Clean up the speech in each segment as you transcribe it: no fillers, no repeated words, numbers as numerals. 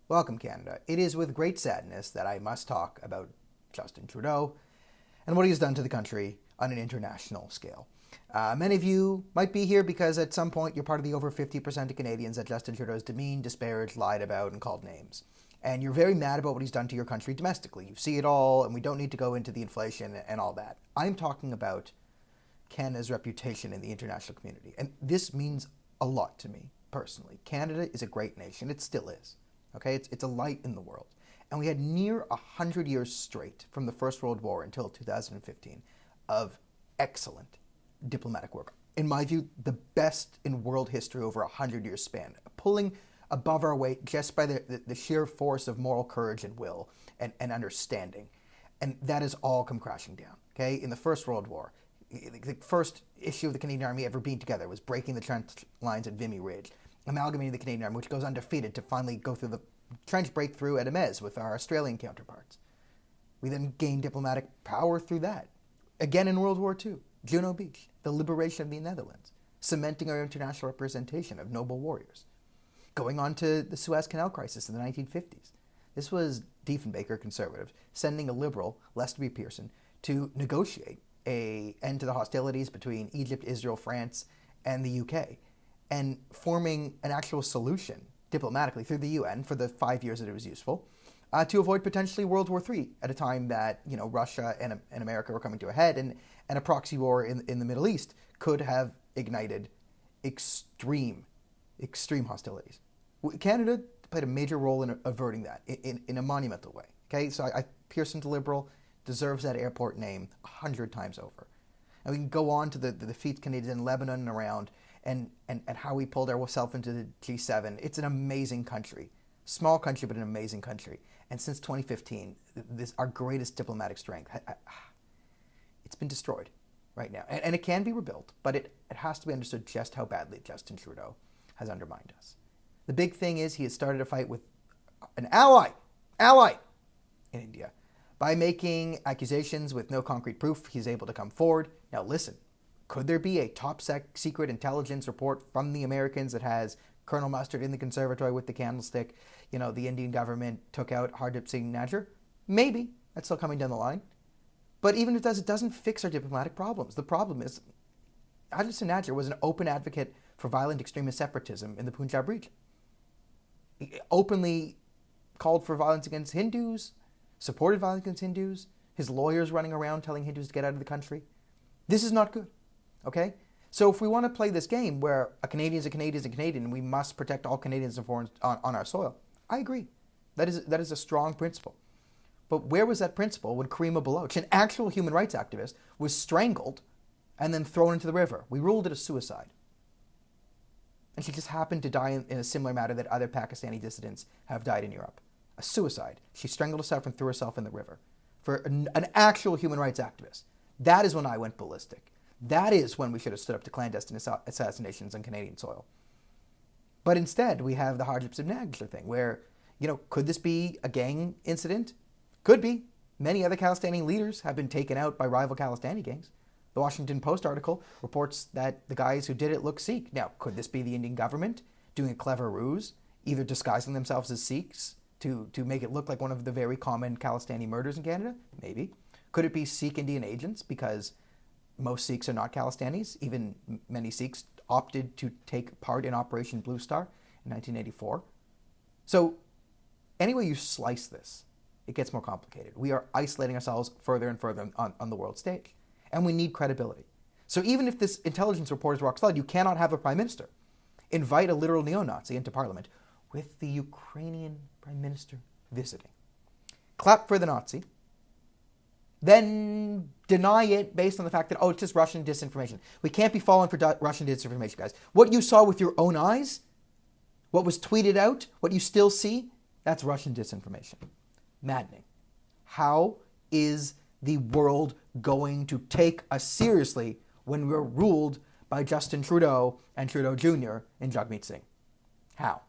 Welcome, Canada. It is with great sadness that I must talk about Justin Trudeau and what he has done to the country on an international scale. Many of you might be here because at some point you're part of the over 50% of Canadians that Justin Trudeau has demeaned, disparaged, lied about, and called names. And you're very mad about what he's done to your country domestically. You see it all, and we don't need to go into the inflation and all that. I'm talking about Canada's reputation in the international community. And this means a lot to me, personally. Canada is a great nation. It still is. Okay? It's a light in the world. And we had near 100 years straight from the First World War until 2015 of excellent diplomatic work. In my view, the best in world history over a 100-year span. Pulling above our weight just by the sheer force of moral courage and will and understanding. And that has all come crashing down. Okay? In the First World War, the first issue of the Canadian Army ever being together was breaking the trench lines at Vimy Ridge, amalgamating the Canadian Army, which goes undefeated, to finally go through the trench breakthrough at Emez with our Australian counterparts. We then gained diplomatic power through that. Again in World War II, Juno Beach, the liberation of the Netherlands, cementing our international representation of noble warriors. Going on to the Suez Canal crisis in the 1950s. This was Diefenbaker, conservative, sending a liberal, Lester B. Pearson, to negotiate an end to the hostilities between Egypt, Israel, France, and the UK, and forming an actual solution diplomatically through the UN for the 5 years that it was useful, to avoid potentially World War III at a time that Russia and America were coming to a head, and a proxy war in the Middle East could have ignited extreme hostilities. Canada played a major role in averting that in a monumental way. Okay, so Pearson to Liberal deserves that airport name 100 times over. And we can go on to the defeats Canadians in Lebanon and around, and how we pulled ourselves into the G7. It's an amazing country. Small country, but an amazing country. And since 2015, our greatest diplomatic strength, it's been destroyed right now. And it can be rebuilt, but it has to be understood just how badly Justin Trudeau has undermined us. The big thing is he has started a fight with an ally in India. By making accusations with no concrete proof, he's able to come forward. Now listen, could there be a top secret intelligence report from the Americans that has Colonel Mustard in the conservatory with the candlestick? The Indian government took out Hardip Singh Najjar? Maybe. That's still coming down the line. But even if it doesn't fix our diplomatic problems. The problem is Hardip Singh Najjar was an open advocate for violent extremist separatism in the Punjab region. He openly called for violence against Hindus, supported violence against Hindus, his lawyers running around telling Hindus to get out of the country. This is not good, okay? So if we want to play this game where a Canadian is a Canadian is a Canadian and we must protect all Canadians and foreigners on our soil, I agree. That is a strong principle. But where was that principle when Karima Baloch, an actual human rights activist, was strangled and then thrown into the river? We ruled it a suicide. And she just happened to die in a similar manner that other Pakistani dissidents have died in Europe. A suicide. She strangled herself and threw herself in the river. For an actual human rights activist. That is when I went ballistic. That is when we should have stood up to clandestine assassinations on Canadian soil. But instead, we have the Hardip Singh Najjar thing, where, could this be a gang incident? Could be. Many other Khalistani leaders have been taken out by rival Khalistani gangs. The Washington Post article reports that the guys who did it look Sikh. Now, could this be the Indian government doing a clever ruse, either disguising themselves as Sikhs to make it look like one of the very common Khalistani murders in Canada? Maybe. Could it be Sikh Indian agents, because most Sikhs are not Khalistanis? Even many Sikhs opted to take part in Operation Blue Star in 1984. So, any way you slice this, it gets more complicated. We are isolating ourselves further and further on the world stage. And we need credibility. So even if this intelligence report is rock solid, you cannot have a prime minister invite a literal neo-Nazi into parliament with the Ukrainian prime minister visiting. Clap for the Nazi, then deny it based on the fact that, it's just Russian disinformation. We can't be falling for Russian disinformation, guys. What you saw with your own eyes, what was tweeted out, what you still see, that's Russian disinformation. Maddening. How is the world going to take us seriously when we're ruled by Justin Trudeau and Trudeau Jr. and Jagmeet Singh? How?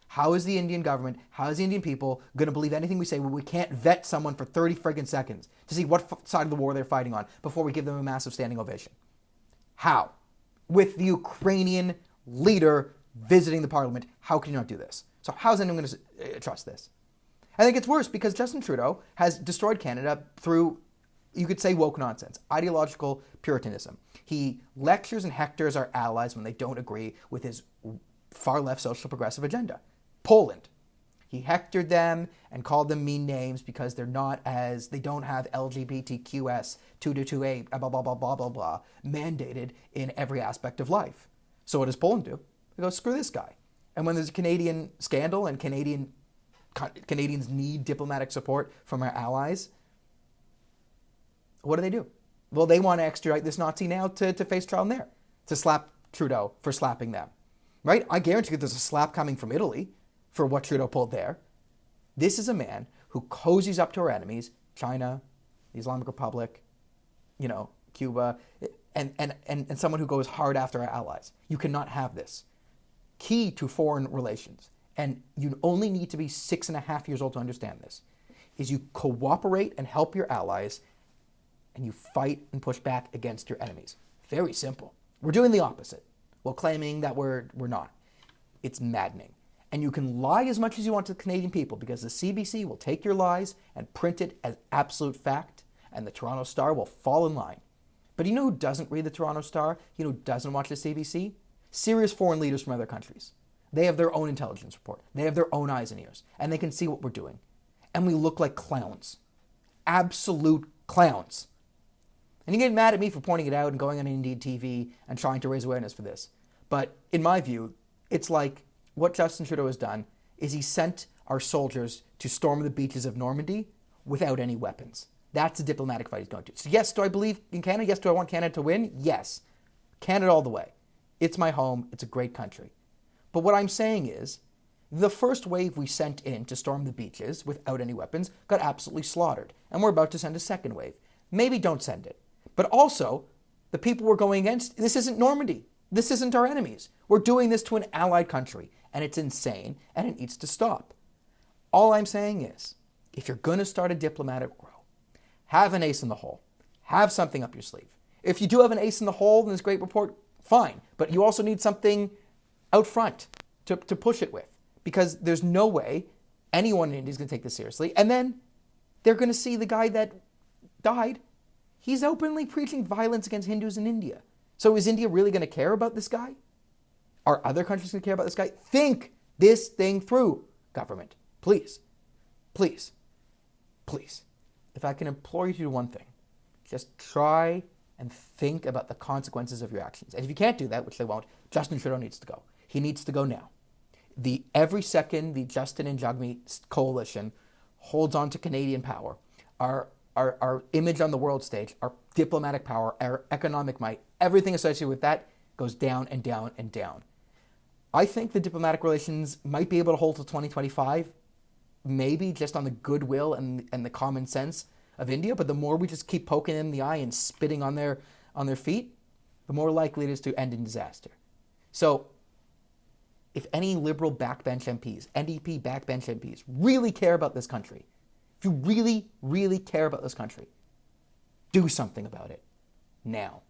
How is the Indian government, how is the Indian people going to believe anything we say when we can't vet someone for 30 friggin' seconds to see what side of the war they're fighting on before we give them a massive standing ovation? How? With the Ukrainian leader visiting the parliament, how can you not do this? So how's anyone going to trust this? I think it's worse because Justin Trudeau has destroyed Canada through, you could say, woke nonsense, ideological puritanism. He lectures and hectors our allies when they don't agree with his far left social progressive agenda. Poland. He hectored them and called them mean names because they don't have LGBTQS 222A blah blah blah blah blah blah mandated in every aspect of life. So what does Poland do? They go, screw this guy. And when there's a Canadian scandal and Canadians need diplomatic support from our allies, what do? Well, they want to extradite this Nazi now to face trial in there, to slap Trudeau for slapping them. Right? I guarantee you there's a slap coming from Italy for what Trudeau pulled there. This is a man who cozies up to our enemies, China, the Islamic Republic, Cuba, and someone who goes hard after our allies. You cannot have this. Key to foreign relations, and you only need to be 6.5 years old to understand this, is you cooperate and help your allies, and you fight and push back against your enemies. Very simple. We're doing the opposite while claiming that we're not. It's maddening. And you can lie as much as you want to the Canadian people because the CBC will take your lies and print it as absolute fact, and the Toronto Star will fall in line. But you know who doesn't read the Toronto Star? You know who doesn't watch the CBC? Serious foreign leaders from other countries. They have their own intelligence report. They have their own eyes and ears, and they can see what we're doing. And we look like clowns. Absolute clowns. And you get mad at me for pointing it out and going on Indeed TV and trying to raise awareness for this. But in my view, it's like what Justin Trudeau has done is he sent our soldiers to storm the beaches of Normandy without any weapons. That's the diplomatic fight he's going to. So yes, do I believe in Canada? Yes, do I want Canada to win? Yes. Canada all the way. It's my home. It's a great country. But what I'm saying is, the first wave we sent in to storm the beaches without any weapons got absolutely slaughtered. And we're about to send a second wave. Maybe don't send it. But also, the people we're going against, this isn't Normandy. This isn't our enemies. We're doing this to an allied country. And it's insane. And it needs to stop. All I'm saying is, if you're going to start a diplomatic row, have an ace in the hole. Have something up your sleeve. If you do have an ace in the hole in this great report, fine. But you also need something out front to push it with. Because there's no way anyone in India is going to take this seriously. And then they're going to see the guy that died. He's openly preaching violence against Hindus in India. So is India really going to care about this guy? Are other countries going to care about this guy? Think this thing through, government. Please. Please. Please. If I can implore you to do one thing, just try and think about the consequences of your actions. And if you can't do that, which they won't, Justin Trudeau needs to go. He needs to go now. Every second the Justin and Jagmeet coalition holds on to Canadian power, our image on the world stage, our diplomatic power, our economic might, everything associated with that goes down and down and down. I think the diplomatic relations might be able to hold till 2025, maybe just on the goodwill and the common sense of India, but the more we just keep poking them in the eye and spitting on their feet, the more likely it is to end in disaster. So if any liberal backbench MPs, NDP backbench MPs really care about this country, if you really, really care about this country, do something about it now.